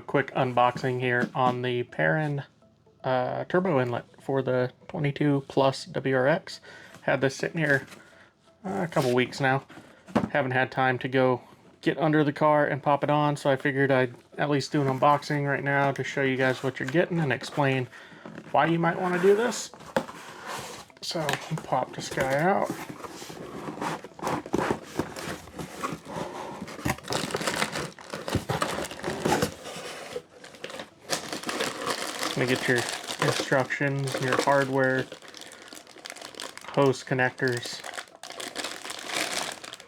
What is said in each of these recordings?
quick unboxing here on the Perrin Turbo Inlet for the 22 Plus WRX. Had this sitting here a couple weeks now. Haven't had time to go get under the car and pop it on, so I figured I'd at least do an unboxing right now to show you guys what you're getting and explain why you might want to do this. So pop this guy out. Gonna get your instructions, your hardware, hose connectors,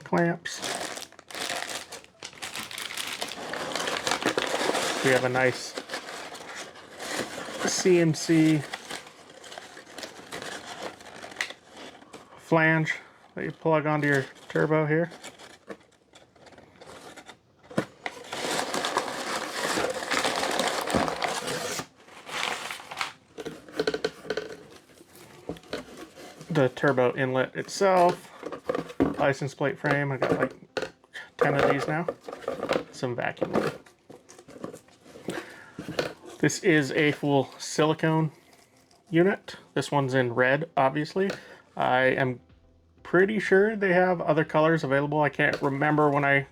clamps. We have a nice CNC flange that you plug onto your turbo here. The turbo inlet itself, license plate frame. I got like 10 of these now. Some vacuum. This is a full silicone unit. This one's in red, obviously. I am pretty sure they have other colors available. I can't remember when I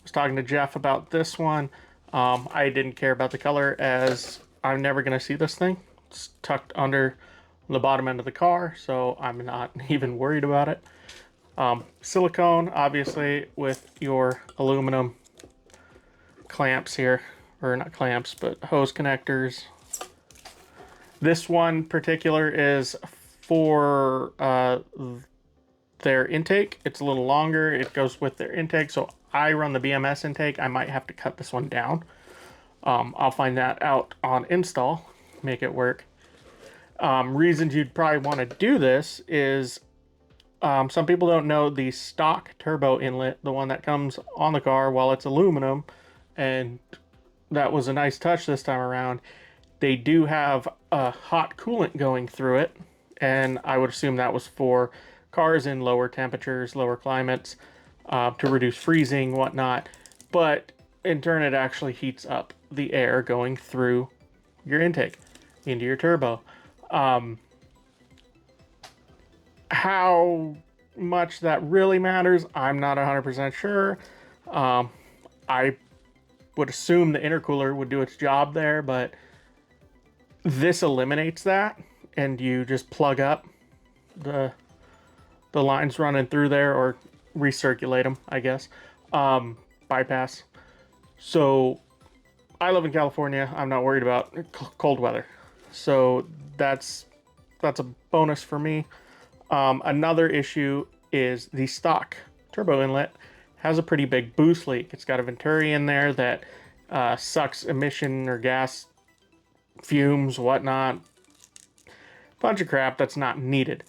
was talking to Jeff about this one. I didn't care about the color as I'm never going to see this thing. It's tucked under the bottom end of the car, so I'm not even worried about it. Silicone, obviously, with your aluminum clamps here, or not clamps, but hose connectors. This one particular is for their intake. It's a little longer. It goes with their intake, so I run the BMS intake. I might have to cut this one down. I'll find that out on install, make it work. Reasons you'd probably want to do this is some people don't know the stock turbo inlet, the one that comes on the car, while it's aluminum, and that was a nice touch this time around. They do have a hot coolant going through it, and I would assume that was for cars in lower temperatures, lower climates, to reduce freezing, whatnot. But in turn, it actually heats up the air going through your intake into your turbo. How much that really matters, I'm not 100% sure. I would assume the intercooler would do its job there, but this eliminates that, and you just plug up the lines running through there, or recirculate them, I guess. Bypass. So I live in California. I'm not worried about cold weather, so that's a bonus for me. Another issue is the stock turbo inlet has a pretty big boost leak. It's got a Venturi in there that sucks emission or gas fumes, whatnot. Bunch of crap that's not needed.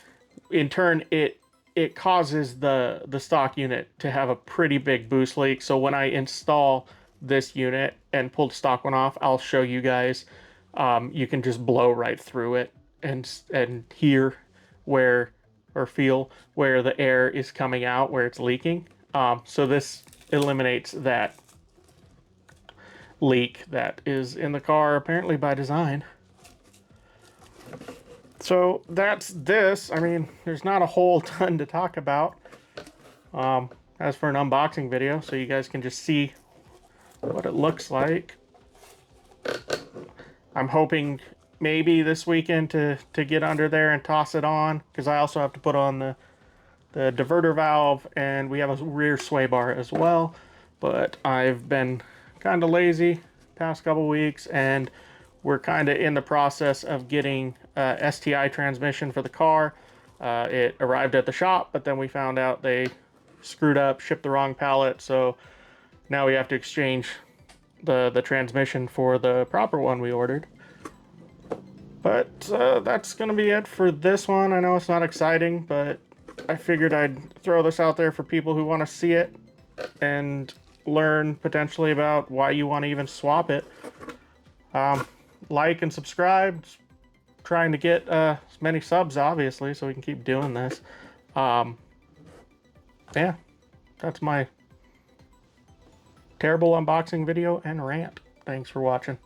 In turn, it causes the stock unit to have a pretty big boost leak. So when I install this unit and pull the stock one off, I'll show you guys. You can just blow right through it and hear where, or feel where the air is coming out, where it's leaking. So this eliminates that leak that is in the car, apparently by design. So that's this. I mean, there's not a whole ton to talk about as for an unboxing video, so you guys can just see what it looks like. I'm hoping maybe this weekend to get under there and toss it on, because I also have to put on the diverter valve, and we have a rear sway bar as well. But I've been kind of lazy past couple weeks, and we're kind of in the process of getting STI transmission for the car. It arrived at the shop, but then we found out they screwed up, shipped the wrong pallet, so now we have to exchange the transmission for the proper one we ordered. But that's gonna be it for this one. I know it's not exciting, but I figured I'd throw this out there for people who want to see it and learn potentially about why you want to even swap it. Like and subscribe. Trying to get as many subs, obviously, so we can keep doing this. Yeah, that's my terrible unboxing video and rant. Thanks for watching.